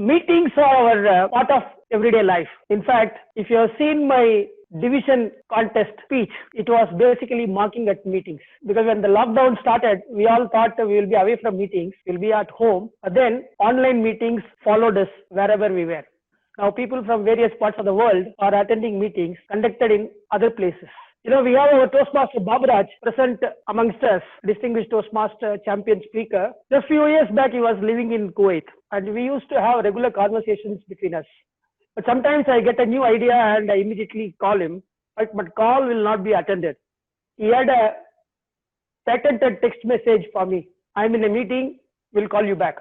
Meetings are our part of everyday life. In fact, if you have seen my division contest speech, it was basically marking at meetings. Because when the lockdown started, we all thought we will be away from meetings, we'll be at home. But then online meetings followed us wherever we were. Now people from various parts of the world are attending meetings conducted in other places. We have our Toastmaster Baburaj present amongst us, distinguished Toastmaster champion speaker. Just few years back, he was living in Kuwait, and we used to have regular conversations between us. But sometimes I get a new idea and I immediately call him, but call will not be attended. He had a patented text message for me. I'm in a meeting, we'll call you back.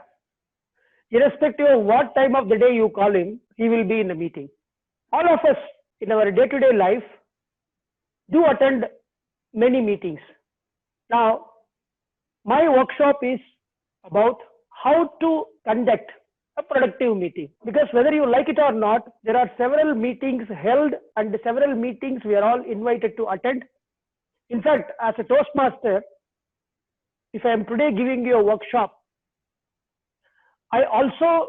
Irrespective of what time of the day you call him, he will be in a meeting. All of us in our day-to-day life do attend many meetings. Now, my workshop is about how to conduct a productive meeting, because whether you like it or not, there are several meetings held and several meetings we are all invited to attend. In fact, as a Toastmaster, if I am today giving you a workshop, I also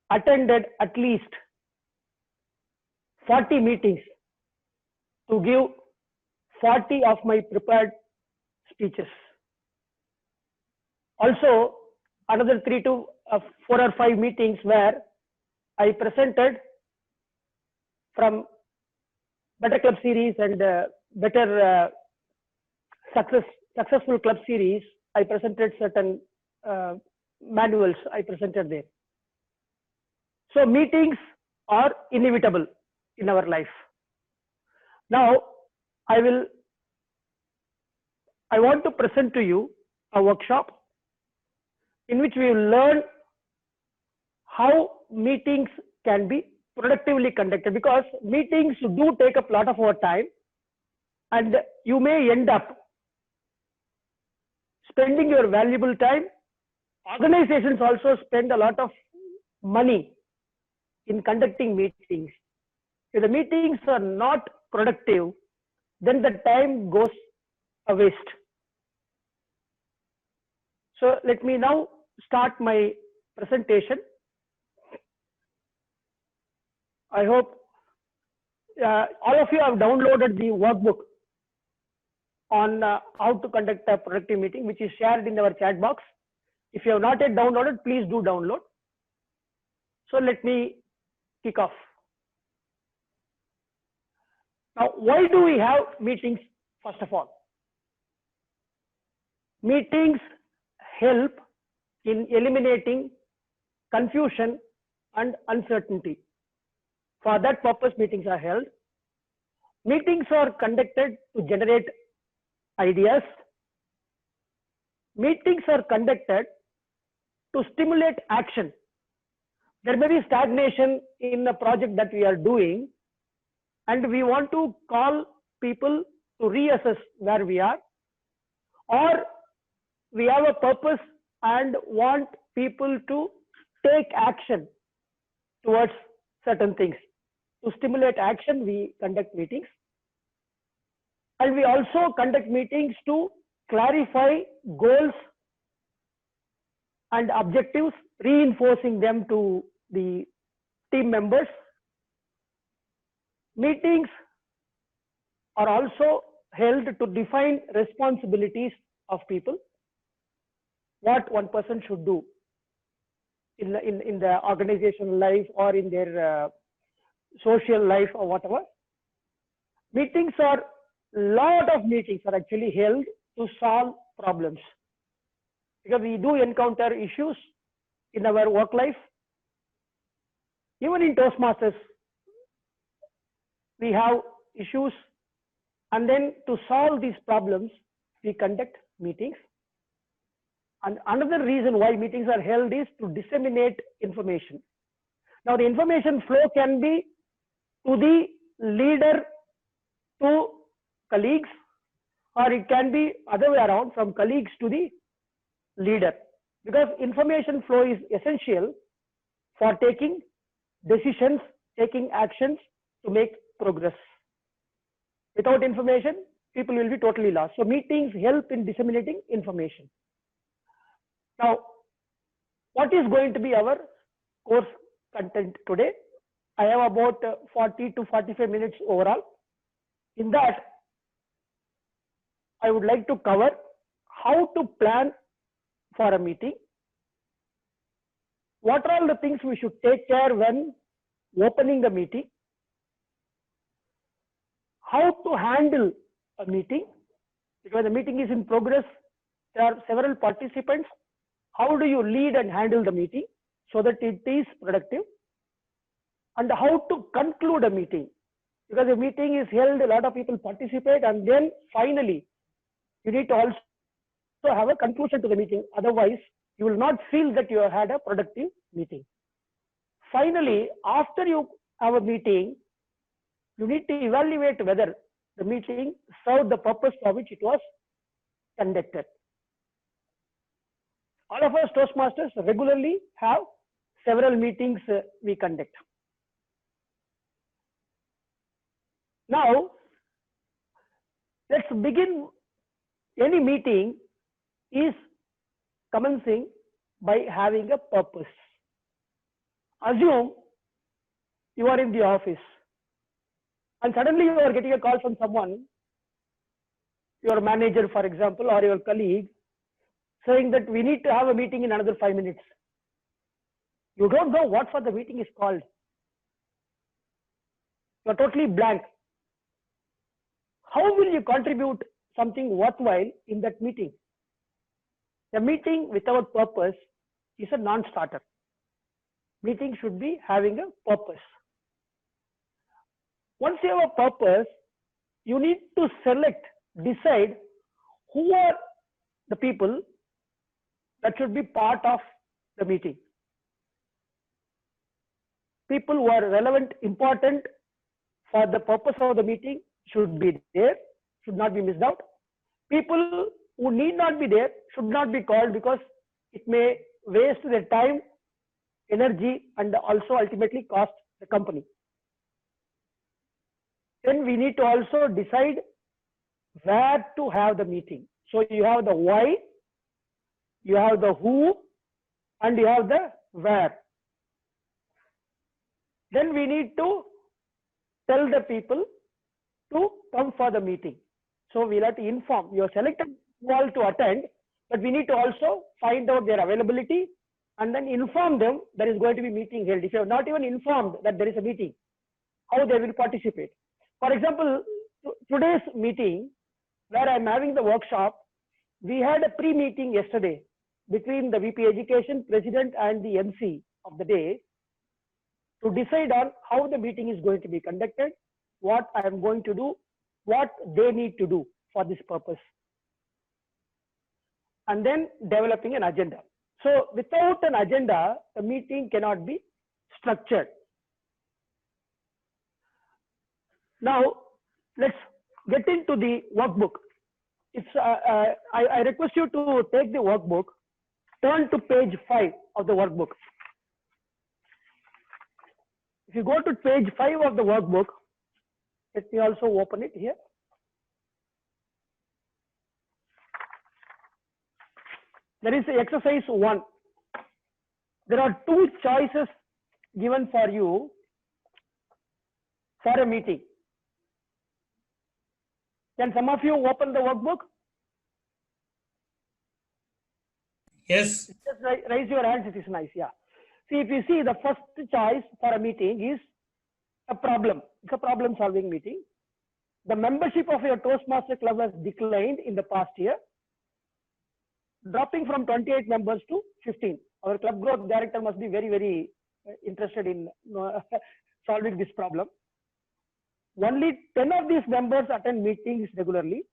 attended at least 40 meetings to give 40 of my prepared speeches. Also, another 3 to 4 or 5 meetings where I presented from Better Club Series and Better Successful Club Series. I presented certain manuals I presented there. So meetings are inevitable in our life. Now, I want to present to you a workshop in which we will learn how meetings can be productively conducted, because meetings do take up a lot of our time and you may end up spending your valuable time. Organizations also spend a lot of money in conducting meetings. If the meetings are not productive, then the time goes a waste. So let me now start my presentation. I hope all of you have downloaded the workbook on how to conduct a productive meeting, which is shared in our chat box. If you have not yet downloaded, please do download. So let me kick off. Now, why do we have meetings? First of all, meetings help in eliminating confusion and uncertainty. For that purpose, meetings are held. Meetings are conducted to generate ideas. Meetings are conducted to stimulate action. There may be stagnation in a project that we are doing, and we want to call people to reassess where we are, or we have a purpose and want people to take action towards certain things. To stimulate action, we conduct meetings. And we also conduct meetings to clarify goals and objectives, reinforcing them to the team members. Meetings are also held to define responsibilities of people, what one person should do in the organizational life or in their social life or whatever. Meetings are, lot of meetings are actually held to solve problems, because we do encounter issues in our work life. Even in Toastmasters, we have issues, and then to solve these problems, we conduct meetings. And another reason why meetings are held is to disseminate information. Now, the information flow can be to the leader to colleagues, or it can be other way around, from colleagues to the leader, because information flow is essential for taking decisions, taking actions to make progress. Without information, people will be totally lost. So meetings help in disseminating information. Now, what is going to be our course content today. I have about 40 to 45 minutes overall. In that, I would like to cover how to plan for a meeting, what are all the things we should take care when opening the meeting, how to handle a meeting, because the meeting is in progress, there are several participants. How do you lead and handle the meeting so that it is productive? And how to conclude a meeting, because a meeting is held, a lot of people participate, and then finally you need to also have a conclusion to the meeting. Otherwise, you will not feel that you have had a productive meeting. Finally, after you have a meeting, you need to evaluate whether the meeting served the purpose for which it was conducted. All of us Toastmasters regularly have several meetings we conduct. Now, let's begin. Any meeting is commencing by having a purpose. Assume you are in the office and suddenly you are getting a call from someone, your manager, for example, or your colleague, saying that we need to have a meeting in another 5 minutes. You don't know what for the meeting is called. You are totally blank. How will you contribute something worthwhile in that meeting? A meeting without purpose is a non-starter. Meeting should be having a purpose. Once you have a purpose, you need to decide who are the people that should be part of the meeting. People who are relevant, important for the purpose of the meeting should be there, should not be missed out. People who need not be there should not be called, because it may waste their time, energy, and also ultimately cost the company. Then we need to also decide where to have the meeting. So you have the why, you have the who, and you have the where. Then we need to tell the people to come for the meeting. So we'll have to inform. You are selected all to attend, but we need to also find out their availability and then inform them there is going to be meeting held. If you have not even informed that there is a meeting, how they will participate. For example, today's meeting where I'm having the workshop, we had a pre-meeting yesterday between the VP Education, President, and the MC of the day to decide on how the meeting is going to be conducted, what I am going to do, what they need to do for this purpose, and then developing an agenda. So without an agenda, the meeting cannot be structured. Now, let's get into the workbook. I request you to take the workbook, turn to page 5 of the workbook. If you go to page 5 of the workbook, let me also open it here. There is exercise 1. There are 2 choices given for you for a meeting. Can some of you open the workbook? Yes. Just raise your hands, it is nice, yeah. See, if you see, the first choice for a meeting is a problem. It's a problem solving meeting. The membership of your Toastmaster club has declined in the past year, dropping from 28 members to 15. Our club growth director must be very, very interested in solving this problem. Only 10 of these members attend meetings regularly.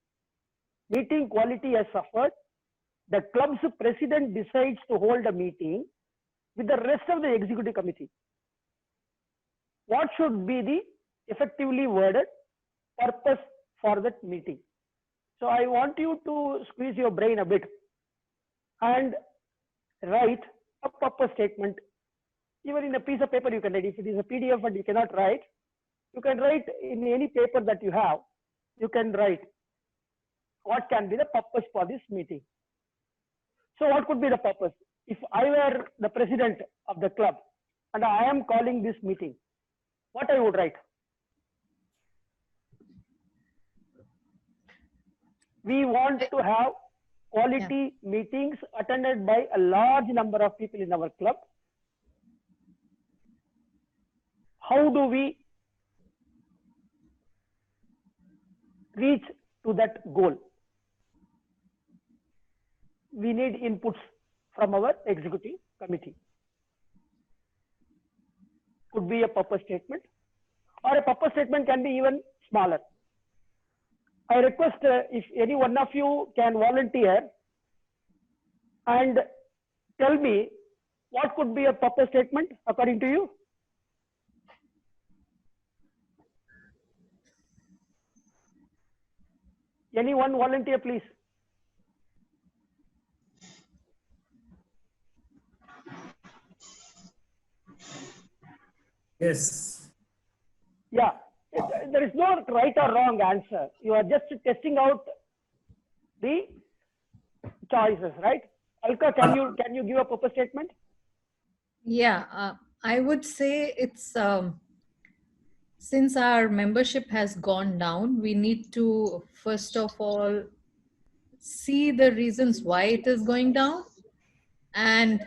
Meeting quality has suffered. The club's president decides to hold a meeting with the rest of the executive committee. What should be the effectively worded purpose for that meeting? So I want you to squeeze your brain a bit and write a purpose statement. Even in a piece of paper you can write. If it is a PDF and you cannot write, you can write in any paper that you have. You can write what can be the purpose for this meeting. So what could be the purpose? If I were the president of the club, and I am calling this meeting, what I would write? We want to have quality meetings attended by a large number of people in our club. How do we reach to that goal? We need inputs from our executive committee. Could be a purpose statement, or a purpose statement can be even smaller. I request if any one of you can volunteer and tell me what could be a purpose statement according to you. Anyone volunteer, please? Yes. Yeah, there is no right or wrong answer. You are just testing out the choices, right? Alka, can you give a purpose statement? Yeah, I would say it's since our membership has gone down, we need to first of all see the reasons why it is going down and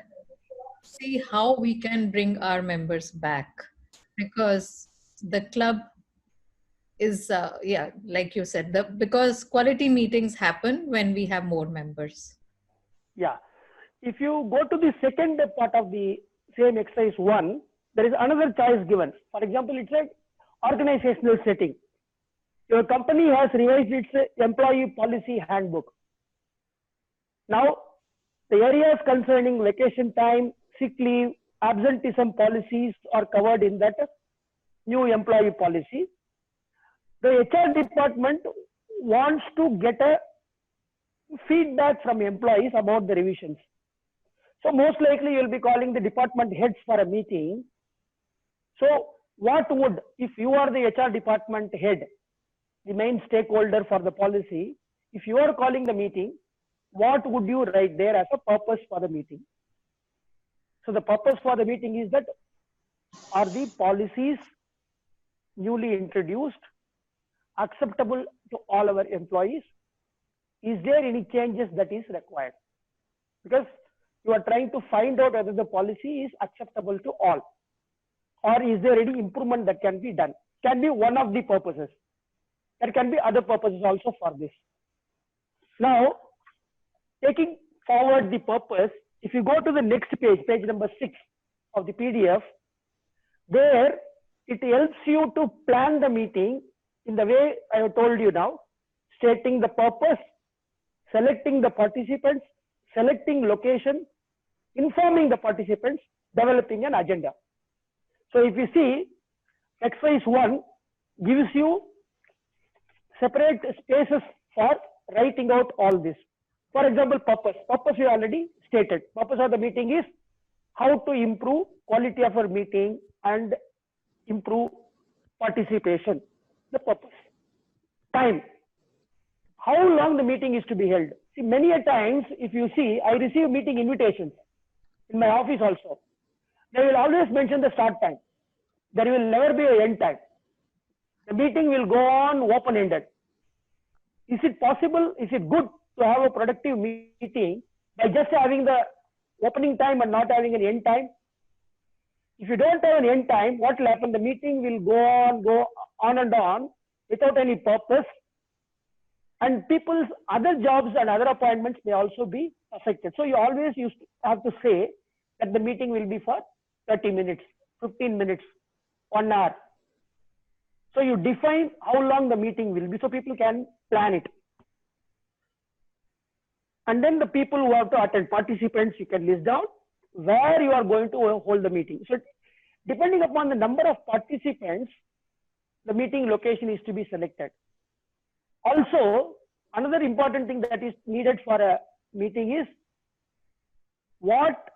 see how we can bring our members back, because the club is yeah, like you said, because quality meetings happen when we have more members. Yeah. If you go to the second part of the same exercise 1, there is another choice given. For example, it's an organizational setting. Your company has revised its employee policy handbook. Now, the areas concerning vacation time, sick leave, absenteeism policies are covered in that new employee policy. The HR department wants to get a feedback from employees about the revisions. So most likely you will be calling the department heads for a meeting. So what would, if you are the HR department head, the main stakeholder for the policy, if you are calling the meeting, what would you write there as a purpose for the meeting? So the purpose for the meeting is that, are the policies newly introduced acceptable to all our employees? Is there any changes that is required? Because you are trying to find out whether the policy is acceptable to all, or is there any improvement that can be done? Can be one of the purposes. There can be other purposes also for this. Now, taking forward the purpose, if you go to the next page, page number 6 of the PDF, there it helps you to plan the meeting in the way I have told you now, stating the purpose, selecting the participants, selecting location, informing the participants, developing an agenda. So if you see, exercise 1 gives you separate spaces for writing out all this. For example, purpose. Purpose we already stated. Purpose of the meeting is how to improve quality of our meeting and improve participation. The purpose. Time. How long the meeting is to be held. See, many a times, if you see, I receive meeting invitations in my office also. They will always mention the start time. There will never be an end time. The meeting will go on open-ended. Is it possible, is it good to have a productive meeting by just having the opening time and not having an end time? If you don't have an end time, what will happen? The meeting will go on and on without any purpose, and people's other jobs and other appointments may also be affected. So you always used to have to say that the meeting will be for 30 minutes, 15 minutes, 1 hour. So you define how long the meeting will be so people can plan it. And then the people who have to attend, participants, you can list down where you are going to hold the meeting. So depending upon the number of participants, the meeting location is to be selected. Also, another important thing that is needed for a meeting is what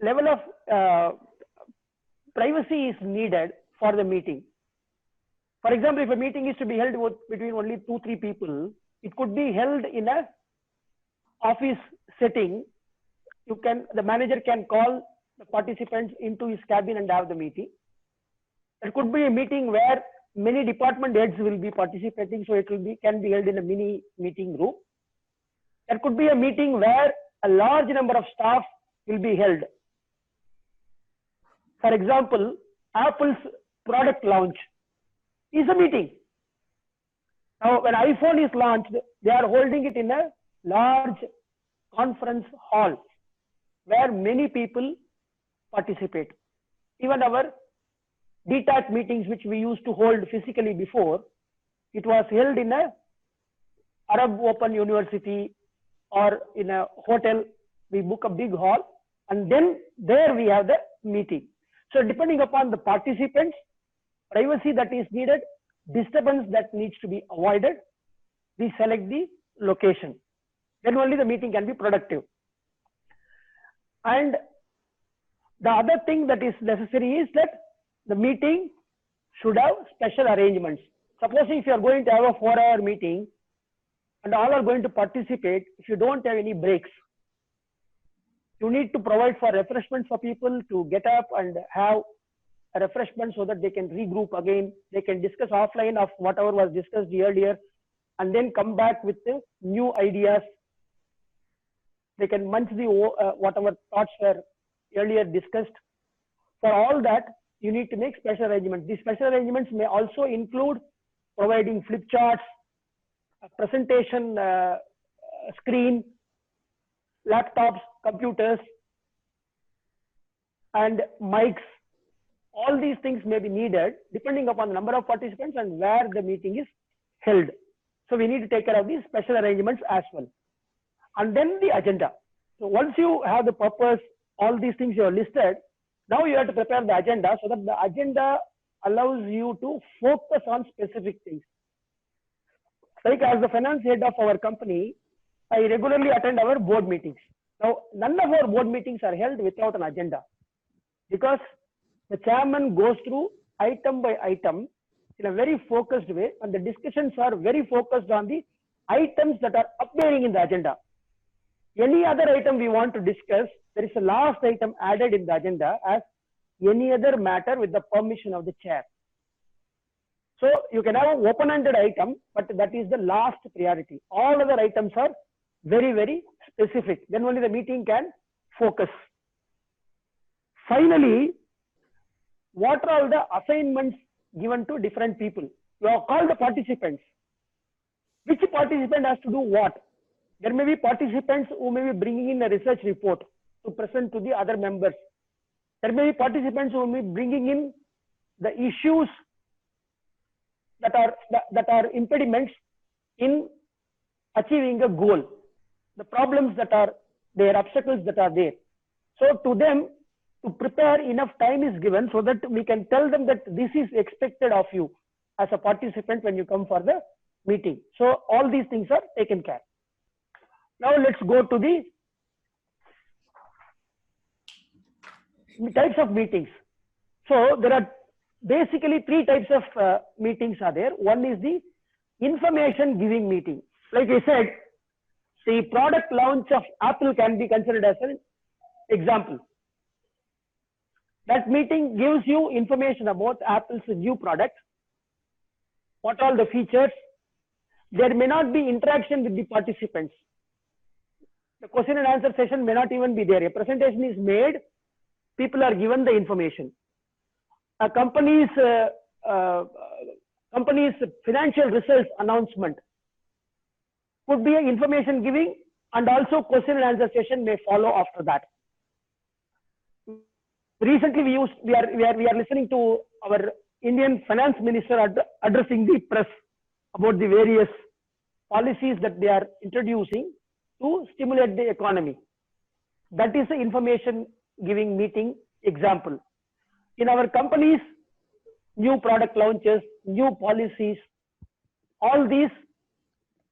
level of privacy is needed for the meeting. For example, if a meeting is to be held between only 2-3 people, it could be held in a office setting. The manager can call the participants into his cabin and have the meeting. There could be a meeting where many department heads will be participating, so it can be held in a mini meeting room. There could be a meeting where a large number of staff will be held. For example, Apple's product launch is a meeting. Now, when iPhone is launched, they are holding it in a large conference hall where many people participate. Even our DTAC meetings, which we used to hold physically before, it was held in a Arab Open University or in a hotel. We book a big hall and then there we have the meeting. So depending upon the participants, privacy that is needed, disturbance that needs to be avoided, we select the location. Then only the meeting can be productive. And the other thing that is necessary is that the meeting should have special arrangements. Supposing if you are going to have a 4-hour meeting and all are going to participate, if you don't have any breaks, you need to provide for refreshments for people to get up and have a refreshment so that they can regroup again. They can discuss offline of whatever was discussed earlier and then come back with the new ideas. They can munch the whatever thoughts were earlier discussed. For all that, you need to make special arrangements. These special arrangements may also include providing flip charts, a presentation screen, laptops, computers, and mics. All these things may be needed depending upon the number of participants and where the meeting is held. So we need to take care of these special arrangements as well. And then the agenda. So once you have the purpose, all these things you have listed, now you have to prepare the agenda so that the agenda allows you to focus on specific things. Like as the finance head of our company, I regularly attend our board meetings. Now, none of our board meetings are held without an agenda because the chairman goes through item by item in a very focused way, and the discussions are very focused on the items that are appearing in the agenda. Any other item we want to discuss, there is a last item added in the agenda as any other matter with the permission of the chair. So you can have an open-ended item, but that is the last priority. All other items are very, very specific. Then only the meeting can focus. Finally, what are all the assignments given to different people? You have called the participants. Which participant has to do what? There may be participants who may be bringing in a research report to present to the other members. There may be participants who may be bringing in the issues that are impediments in achieving a goal, the problems that are there, obstacles that are there. So to them, to prepare, enough time is given so that we can tell them that this is expected of you as a participant when you come for the meeting. So all these things are taken care. Now let's go to the types of meetings. So there are basically 3 types of meetings are there. One is the information giving meeting. Like I said, the product launch of Apple can be considered as an example. That meeting gives you information about Apple's new product, what all the features. There may not be interaction with the participants. The question and answer session may not even be there. A presentation is made, people are given the information. A company's financial results announcement could be an information giving, and also question and answer session may follow after that. Recently, we are listening to our Indian finance minister addressing the press about the various policies that they are introducing to stimulate the economy. That is the information giving meeting example. In our companies, new product launches, new policies, all these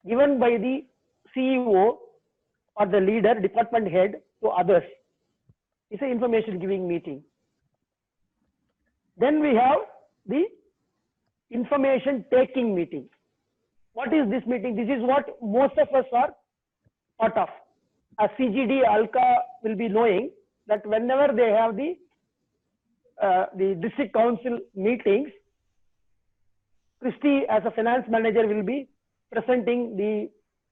given by the CEO or the leader, department head to others. It's an information giving meeting. Then we have the information taking meeting. What is this meeting? This is what most of us are part of. As CGD, Alka will be knowing that whenever they have the district council meetings, Christy as a finance manager will be presenting the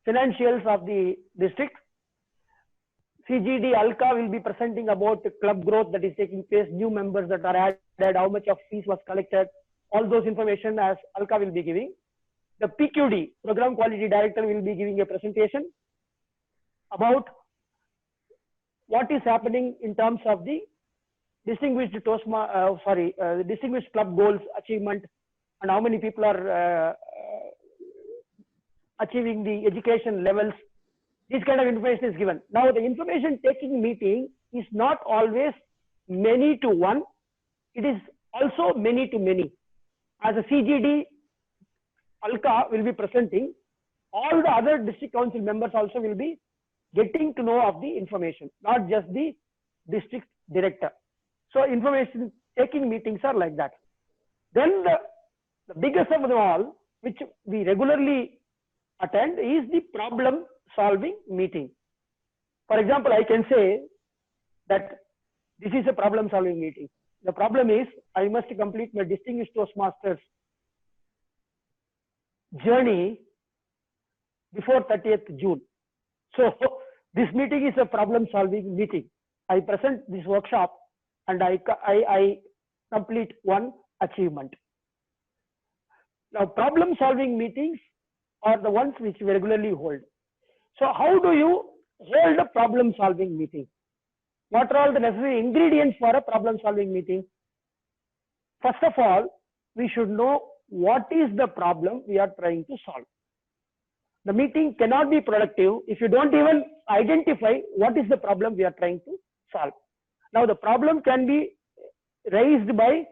financials of the district. CGD Alka will be presenting about the club growth that is taking place, new members that are added, how much of fees was collected, all those information as Alka will be giving. The PQD, Program Quality Director, will be giving a presentation about what is happening in terms of the distinguished distinguished club goals achievement and how many people are achieving the education levels. This kind of information is given. Now, the information taking meeting is not always many to one. It is also many to many. As a CGD, Alka will be presenting. All the other district council members also will be getting to know of the information, not just the district director. So, information taking meetings are like that. Then the biggest of them all, which we regularly attend, is the problem solving meeting. For example, I can say that this is a problem solving meeting. The problem is I must complete my distinguished Toastmasters journey before 30th June. So this meeting is a problem solving meeting. I present this workshop and I complete one achievement. Now, problem solving meetings are the ones which we regularly hold. So how do you hold a problem solving meeting? What are all the necessary ingredients for a problem solving meeting? First of all, we should know what is the problem we are trying to solve. The meeting cannot be productive if you don't even identify what is the problem we are trying to solve. Now, the problem can be raised by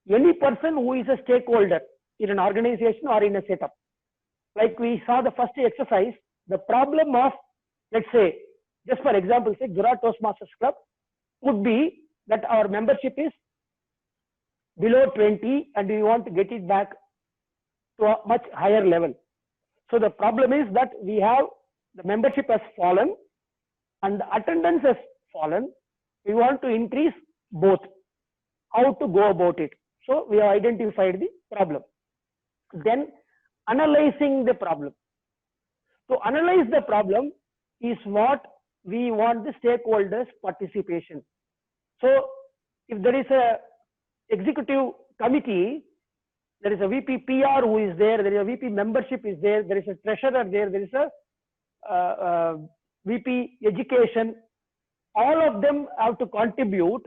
any person who is a stakeholder in an organization or in a setup. Like we saw the first exercise, the problem of, let's say, just for example, say Gujarat Toastmasters Club could be that our membership is below 20 and we want to get it back to a much higher level. So the problem is that we have the membership has fallen and the attendance has fallen. We want to increase both. How to go about it? So we have identified the problem. Then analyzing the problem. To analyze the problem is what we want the stakeholders' participation. So if there is a executive committee, there is a VP PR who is there, there is a VP membership is there, there is a treasurer there is a VP education. All of them have to contribute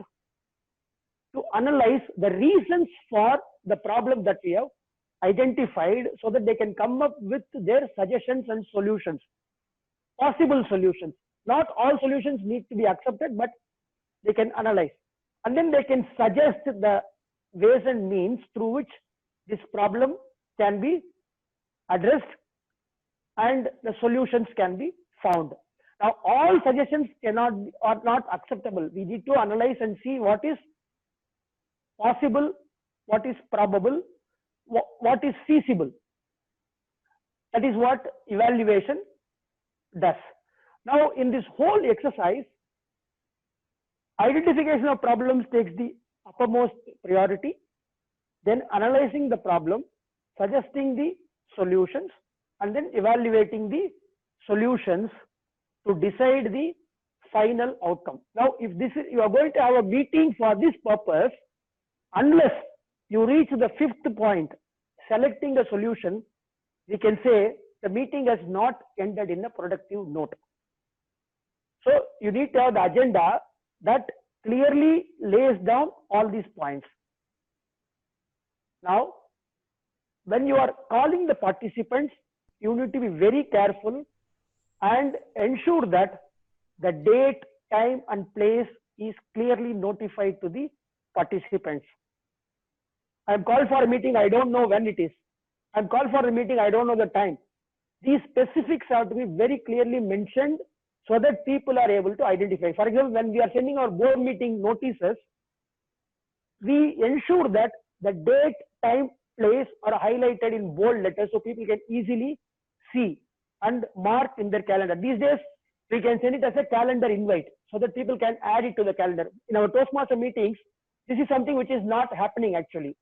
to analyze the reasons for the problem that we have identified so that they can come up with their suggestions and solutions, possible solutions. Not all solutions need to be accepted, but they can analyze. And then they can suggest the ways and means through which this problem can be addressed and the solutions can be found. Now, all suggestions are not acceptable. We need to analyze and see what is possible, what is probable, what is feasible. That is what evaluation does. Now, in this whole exercise, identification of problems takes the uppermost priority, then analyzing the problem, suggesting the solutions, and then evaluating the solutions to decide the final outcome. Now, if you are going to have a meeting for this purpose, unless you reach the fifth point, selecting a solution, we can say the meeting has not ended in a productive note. So you need to have the agenda that clearly lays down all these points. Now, when you are calling the participants, you need to be very careful and ensure that the date, time, and place is clearly notified to the participants. I am called for a meeting, I don't know when it is. I am called for a meeting, I don't know the time. These specifics have to be very clearly mentioned so that people are able to identify. For example, when we are sending our board meeting notices, we ensure that the date, time, place are highlighted in bold letters so people can easily see and mark in their calendar. These days, we can send it as a calendar invite so that people can add it to the calendar. In our Toastmaster meetings, this is something which is not happening actually.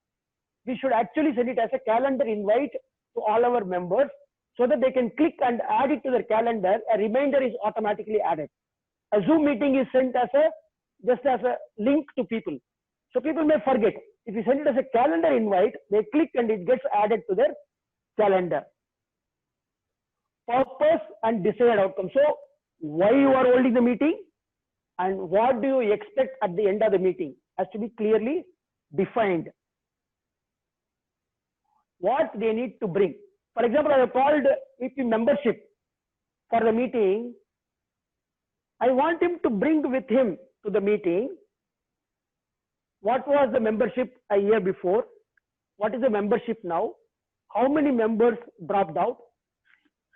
We should actually send it as a calendar invite to all our members so that they can click and add it to their calendar. A reminder is automatically added. A Zoom meeting is sent as just as a link to people. So people may forget. If you send it as a calendar invite, they click and it gets added to their calendar. Purpose and desired outcome. So why you are holding the meeting and what do you expect at the end of the meeting has to be clearly defined. What they need to bring. For example, I have called VP membership for the meeting. I want him to bring with him to the meeting what was the membership a year before, what is the membership now, how many members dropped out,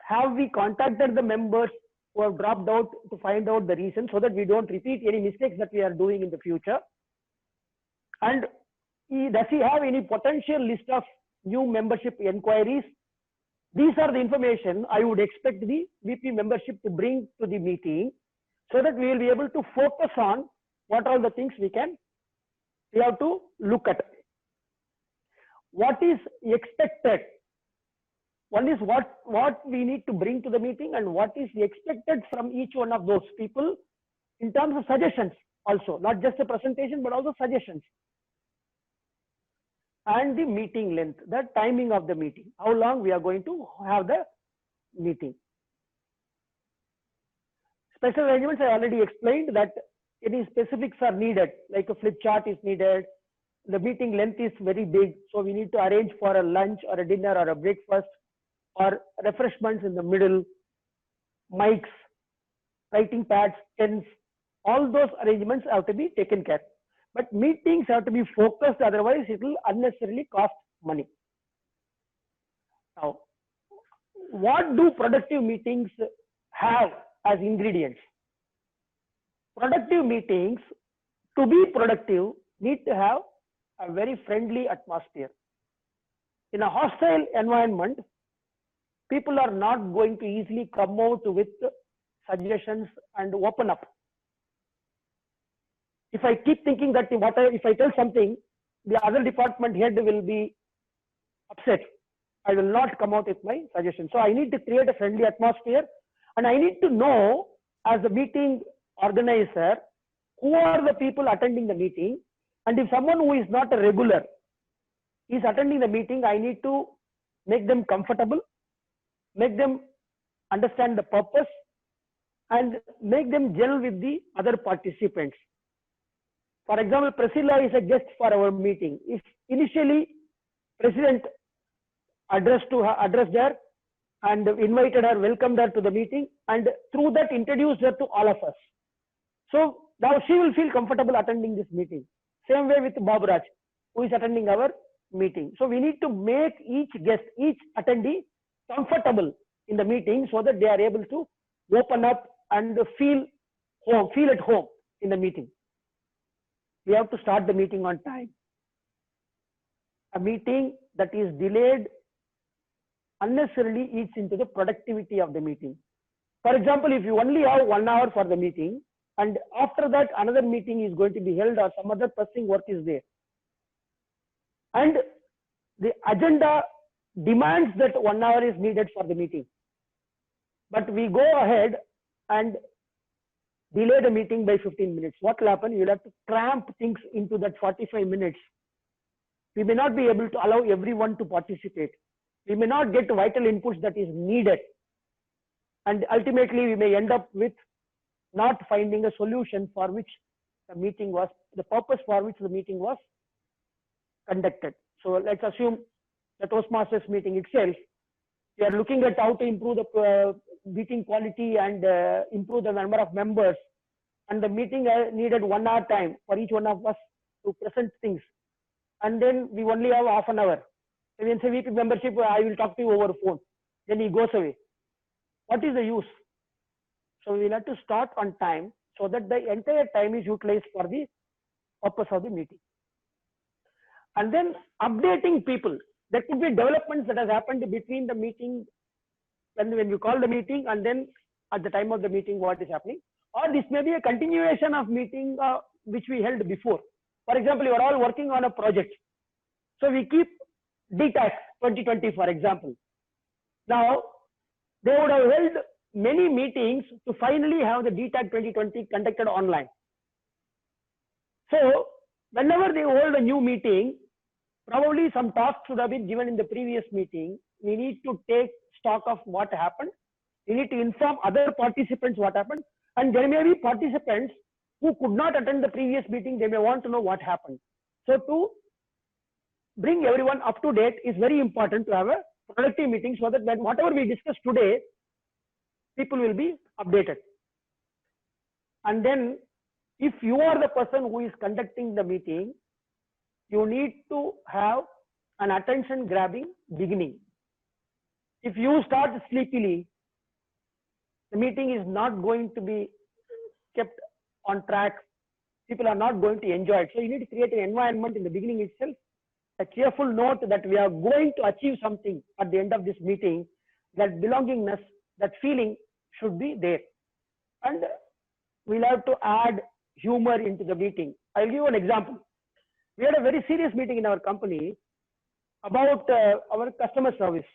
have we contacted the members who have dropped out to find out the reason so that we don't repeat any mistakes that we are doing in the future, and does he have any potential list of new membership inquiries. These are the information I would expect the VP membership to bring to the meeting so that we will be able to focus on what are the things we have to look at. What is expected? One is what we need to bring to the meeting and what is expected from each one of those people in terms of suggestions also, not just a presentation, but also suggestions. And the meeting length, the timing of the meeting, how long we are going to have the meeting. Special arrangements, I already explained that any specifics are needed, like a flip chart is needed. The meeting length is very big, so we need to arrange for a lunch or a dinner or a breakfast or refreshments in the middle, mics, writing pads, pens, all those arrangements have to be taken care. But meetings have to be focused, otherwise it will unnecessarily cost money. Now, what do productive meetings have as ingredients? Productive meetings, to be productive, need to have a very friendly atmosphere. In a hostile environment, people are not going to easily come out with suggestions and open up. If I keep thinking that if I tell something, the other department head will be upset, I will not come out with my suggestion. So I need to create a friendly atmosphere, and I need to know as the meeting organizer who are the people attending the meeting, and if someone who is not a regular is attending the meeting, I need to make them comfortable, make them understand the purpose, and make them gel with the other participants. For example, Priscilla is a guest for our meeting. If initially President addressed her and invited her, welcomed her to the meeting, and through that introduced her to all of us. So now she will feel comfortable attending this meeting. Same way with Bob Raj, who is attending our meeting. So we need to make each guest, each attendee comfortable in the meeting so that they are able to open up and feel at home in the meeting. We have to start the meeting on time. A meeting that is delayed unnecessarily eats into the productivity of the meeting. For example, if you only have 1 hour for the meeting, and after that another meeting is going to be held or some other pressing work is there, and the agenda demands that 1 hour is needed for the meeting, but we go ahead and delay the meeting by 15 minutes. What will happen? You'll have to cramp things into that 45 minutes. We may not be able to allow everyone to participate. We may not get vital inputs that is needed. And ultimately, we may end up with not finding a solution for which the purpose for which the meeting was conducted. So let's assume the Toastmasters meeting itself, we are looking at how to improve the meeting quality and improve the number of members. And the meeting needed 1 hour time for each one of us to present things. And then we only have half an hour. So when say VP membership, I will talk to you over phone. Then he goes away. What is the use? So we will have to start on time so that the entire time is utilized for the purpose of the meeting. And then updating people. There could be developments that has happened between the meeting when you call the meeting and then at the time of the meeting what is happening, or this may be a continuation of meeting which we held before. For example, you are all working on a project. So we keep DTAC 2020, for example. Now, they would have held many meetings to finally have the DTAC 2020 conducted online. So, whenever they hold a new meeting, probably some tasks should have been given in the previous meeting. We need to take stock of what happened. We need to inform other participants what happened. And there may be participants who could not attend the previous meeting. They may want to know what happened. So, to bring everyone up to date is very important to have a productive meeting, so that when whatever we discuss today, people will be updated. And then if you are the person who is conducting the meeting, you need to have an attention grabbing beginning. If you start sleepily, the meeting is not going to be kept on track. People are not going to enjoy it. So you need to create an environment in the beginning itself, a cheerful note that we are going to achieve something at the end of this meeting. That belongingness, that feeling should be there. And we'll have to add humor into the meeting. I'll give you an example. We had a very serious meeting in our company about our customer service.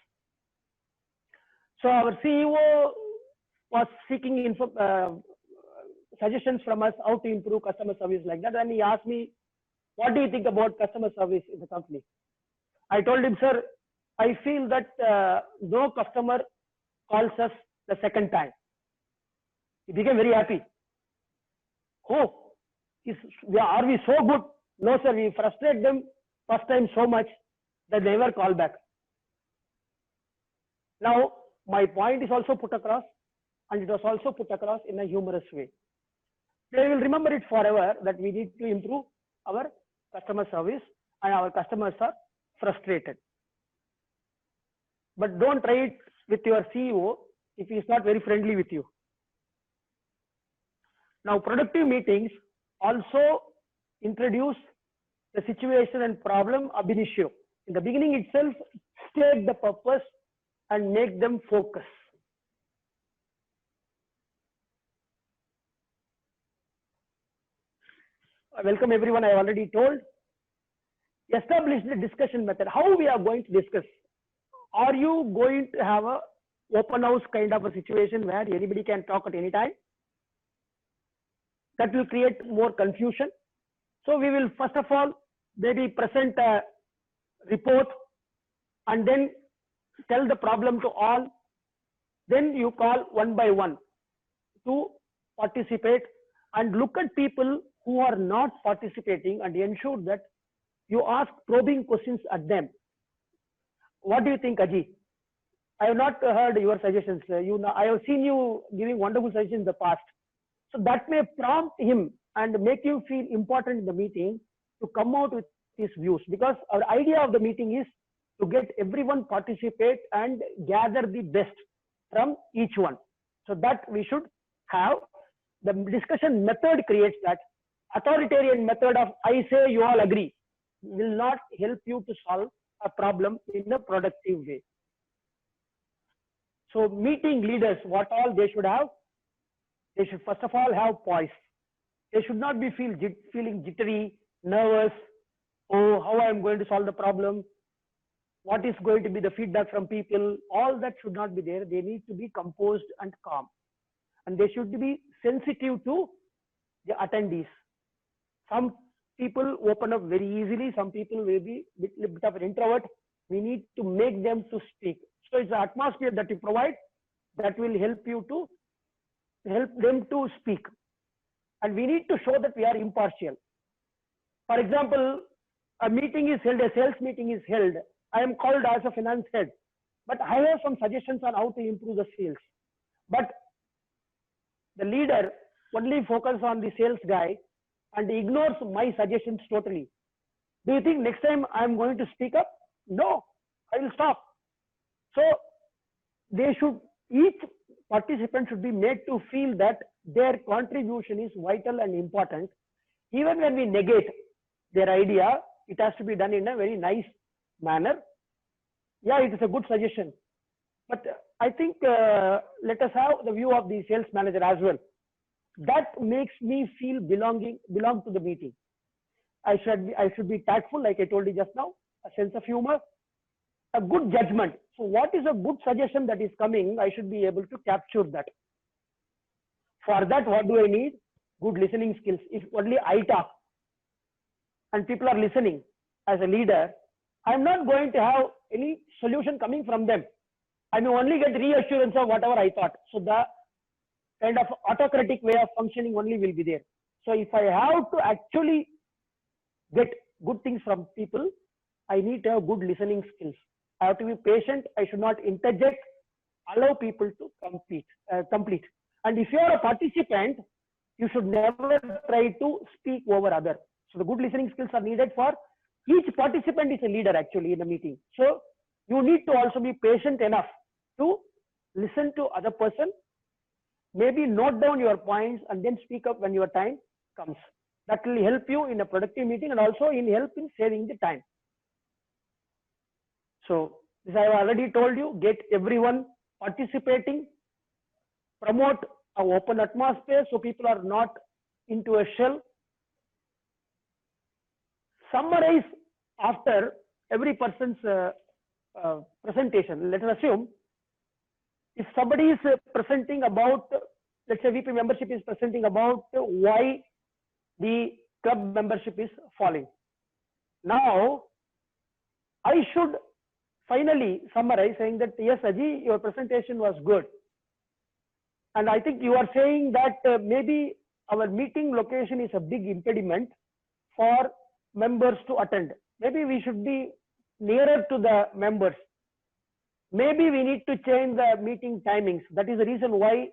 So our CEO was seeking suggestions from us how to improve customer service like that. And he asked me, what do you think about customer service in the company? I told him, sir, I feel that no customer calls us the second time. He became very happy. Oh, are we so good? No, sir, we frustrate them first time so much that they never call back. Now, my point is also put across, and it was also put across in a humorous way. They will remember it forever that we need to improve our customer service, and our customers are frustrated. But don't try it with your CEO if he is not very friendly with you. Now, productive meetings also introduce the situation and problem ab initio. In the beginning itself, state the purpose and make them focus. Welcome everyone. I already told. Establish the discussion method. How we are going to discuss? Are you going to have a open house kind of a situation where anybody can talk at any time? That will create more confusion. So we will first of all maybe present a report and then tell the problem to all. Then you call one by one to participate and look at people who are not participating and ensure that you ask probing questions at them. What do you think, Aji? I have not heard your suggestions. I have seen you giving wonderful suggestions in the past. So that may prompt him and make you feel important in the meeting to come out with his views, because our idea of the meeting is to get everyone participate and gather the best from each one. So that we should have the discussion method creates that. Authoritarian method of I say you all agree will not help you to solve a problem in a productive way. So meeting leaders, what all they should have? They should first of all have poise. They should not be feeling jittery, nervous. Oh, how I am going to solve the problem? What is going to be the feedback from people? All that should not be there. They need to be composed and calm. And they should be sensitive to the attendees. Some people open up very easily. Some people will be a bit of an introvert. We need to make them to speak. So it's the atmosphere that you provide that will help them to speak. And we need to show that we are impartial. For example, a meeting is held, a sales meeting is held. I am called as a finance head, but I have some suggestions on how to improve the sales. But the leader only focuses on the sales guy and ignores my suggestions totally. Do you think next time I'm going to speak up? No, I will stop. So each participant should be made to feel that their contribution is vital and important. Even when we negate their idea, it has to be done in a very nice manner. Yeah, it is a good suggestion. But I think let us have the view of the sales manager as well. That makes me feel belong to the meeting. I should be tactful, like I told you just now, a sense of humor, a good judgment. So what is a good suggestion that is coming? I should be able to capture that. For that, what do I need? Good listening skills. If only I talk and people are listening as a leader, I'm not going to have any solution coming from them. I may only get reassurance of whatever I thought. So the kind of autocratic way of functioning only will be there. So if I have to actually get good things from people, I need to have good listening skills. I have to be patient. I should not interject. Allow people to complete. And if you are a participant, you should never try to speak over others. So the good listening skills are needed for each participant is a leader actually in the meeting. So you need to also be patient enough to listen to other person, maybe note down your points and then speak up when your time comes. That will help you in a productive meeting and also in help in saving the time. So this I have already told you, get everyone participating, promote an open atmosphere so people are not into a shell. Summarize after every person's presentation. Let us assume if somebody is presenting about, let's say VP membership is presenting about why the club membership is falling. Now, I should finally summarize saying that, yes, Aji, your presentation was good. And I think you are saying that maybe our meeting location is a big impediment for members to attend. Maybe we should be nearer to the members. Maybe we need to change the meeting timings. That is the reason why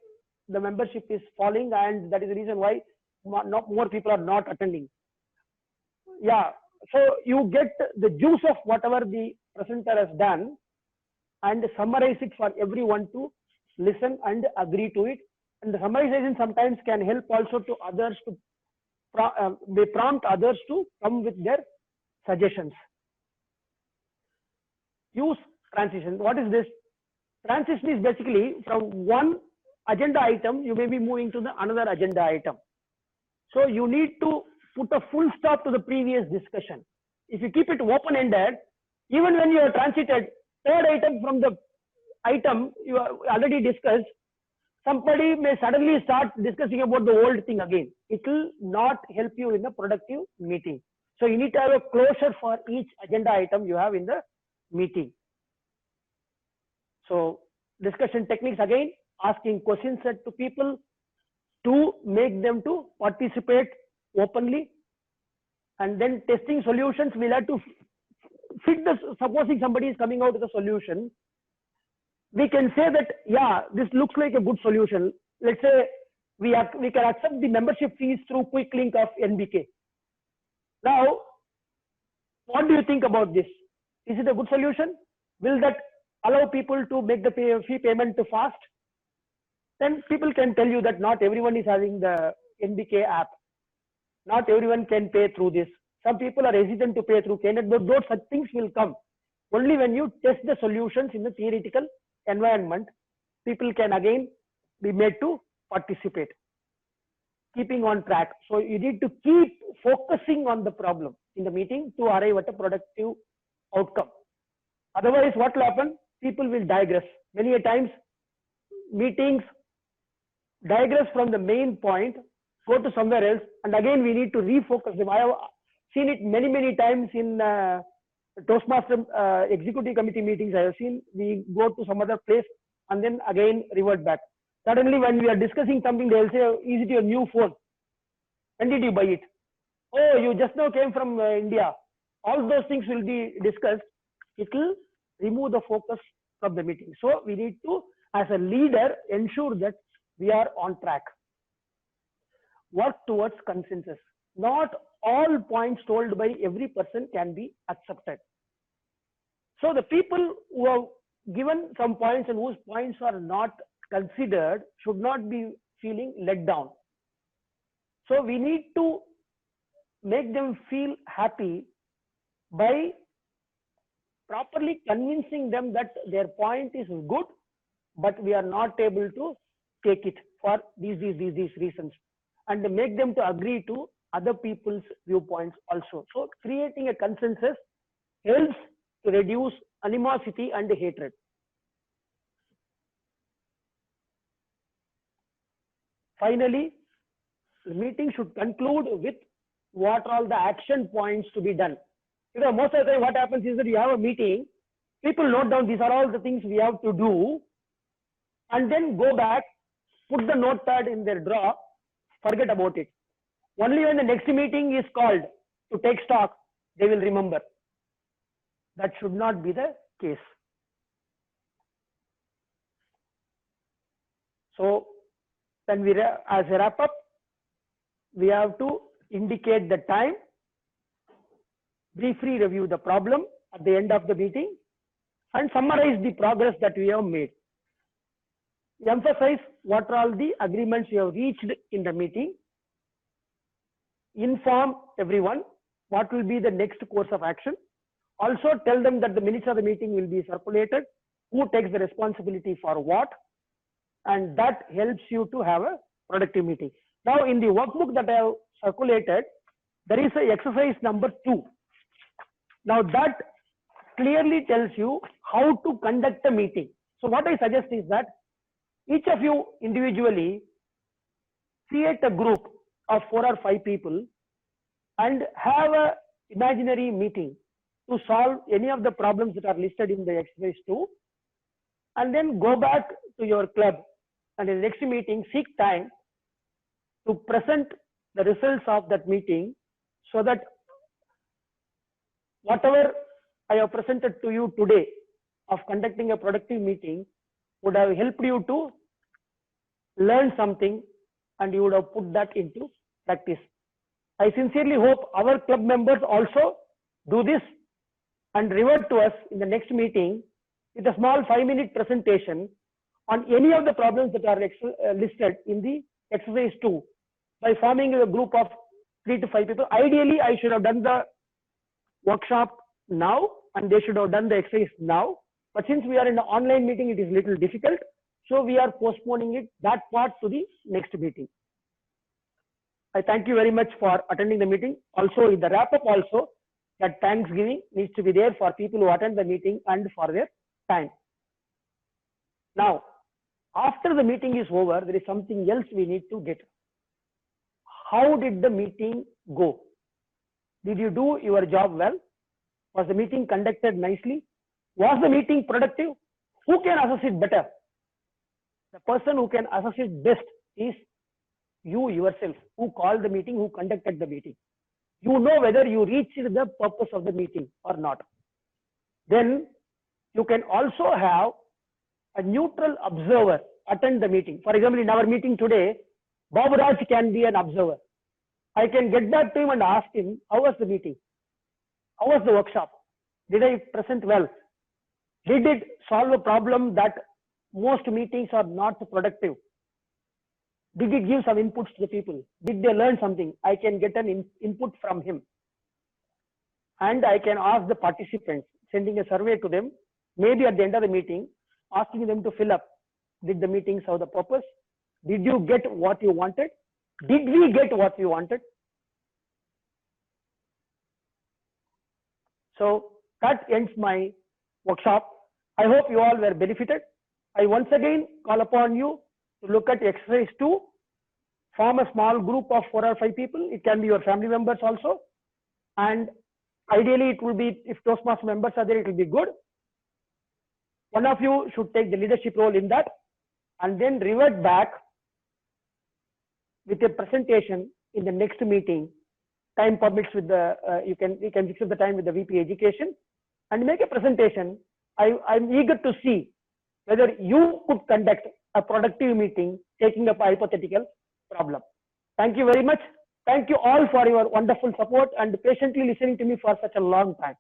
the membership is falling, and that is the reason why not more people are not attending. Yeah, so you get the juice of whatever the presenter has done and summarize it for everyone to listen and agree to it. And the summarization sometimes can help also to others to prompt others to come with their suggestions. Use transition. What is this? Transition is basically from one agenda item, you may be moving to the another agenda item. So you need to put a full stop to the previous discussion. If you keep it open-ended, even when you have transited third item from the item you have already discussed, somebody may suddenly start discussing about the old thing again. It will not help you in a productive meeting. So you need to have a closure for each agenda item you have in the meeting. So discussion techniques, again, asking questions to people to make them to participate openly, and then testing solutions. We'll have to fit the, supposing somebody is coming out with a solution, we can say that, yeah, this looks like a good solution. Let's say we can accept the membership fees through quick link of NBK. Now, what do you think about this? Is it a good solution? Will that allow people to make the fee payment fast? Then people can tell you that not everyone is having the NBK app. Not everyone can pay through this. Some people are hesitant to pay through KNet, but those such things will come. Only when you test the solutions in the theoretical environment, people can again be made to participate, keeping on track. So you need to keep focusing on the problem in the meeting to arrive at a productive outcome. Otherwise, what will happen? People will digress. Many a times, meetings digress from the main point, go to somewhere else, and again we need to refocus them. I have seen it many times in Toastmaster executive committee meetings. I have seen we go to some other place and then again revert back. Suddenly when we are discussing something, they'll say, is it your new phone? When did you buy it? Oh, you just now came from India. All those things will be discussed. It will remove the focus from the meeting. So we need to, as a leader, ensure that we are on track. Work towards consensus. Not all points told by every person can be accepted. So the people who have given some points and whose points are not considered should not be feeling let down. So we need to make them feel happy by properly convincing them that their point is good but we are not able to take it for these reasons, and make them to agree to other people's viewpoints also. So creating a consensus helps to reduce animosity and hatred. Finally, the meeting should conclude with what are all the action points to be done. Most of the time what happens is that you have a meeting, people note down these are all the things we have to do, and then go back, put the notepad in their drawer, forget about it. Only when the next meeting is called to take stock, they will remember. That should not be the case. So when we, as a wrap up, we have to indicate the time, briefly review the problem at the end of the meeting, and summarize the progress that we have made. Emphasize what are all the agreements you have reached in the meeting. Inform everyone what will be the next course of action. Also tell them that the minutes of the meeting will be circulated, who takes the responsibility for what, and that helps you to have a productive meeting. Now in the workbook that I have circulated, there is a exercise number 2. Now that clearly tells you how to conduct a meeting. So what I suggest is that each of you individually create a group of 4 or 5 people and have a imaginary meeting to solve any of the problems that are listed in the exercise 2, and then go back to your club and in the next meeting seek time to present the results of that meeting, so that whatever I have presented to you today of conducting a productive meeting would have helped you to learn something, and you would have put that into practice. I sincerely hope our club members also do this and revert to us in the next meeting with a small 5-minute presentation on any of the problems that are listed in the exercise 2 by forming a group of 3 to 5 people. Ideally, I should have done the workshop now and they should have done the exercise now. But since we are in an online meeting, it is a little difficult. So we are postponing it, that part, to the next meeting. I thank you very much for attending the meeting. Also, in the wrap up also, that Thanksgiving needs to be there for people who attend the meeting and for their time. Now, after the meeting is over, there is something else we need to get. How did the meeting go? Did you do your job well? Was the meeting conducted nicely? Was the meeting productive? Who can assess it better? The person who can assess it best is you yourself, who called the meeting, who conducted the meeting. You know whether you reached the purpose of the meeting or not. Then you can also have a neutral observer attend the meeting. For example, in our meeting today, Babu Raj can be an observer. I can get back to him and ask him, how was the meeting? How was the workshop? Did I present well? Did it solve a problem that most meetings are not productive? Did it give some inputs to the people? Did they learn something? I can get an input from him. And I can ask the participants, sending a survey to them, maybe at the end of the meeting, asking them to fill up. Did the meeting serve the purpose? Did you get what you wanted? Did we get what we wanted? So that ends my workshop. I hope you all were benefited. I once again call upon you to look at exercise 2, form a small group of 4 or 5 people. It can be your family members also. And ideally, it will be, if Toastmasters members are there, it will be good. One of you should take the leadership role in that, and then revert back with a presentation in the next meeting. Time permits with the, you can fix up the time with the VP Education and make a presentation. I'm eager to see whether you could conduct a productive meeting taking up a hypothetical problem. Thank you very much. Thank you all for your wonderful support and patiently listening to me for such a long time.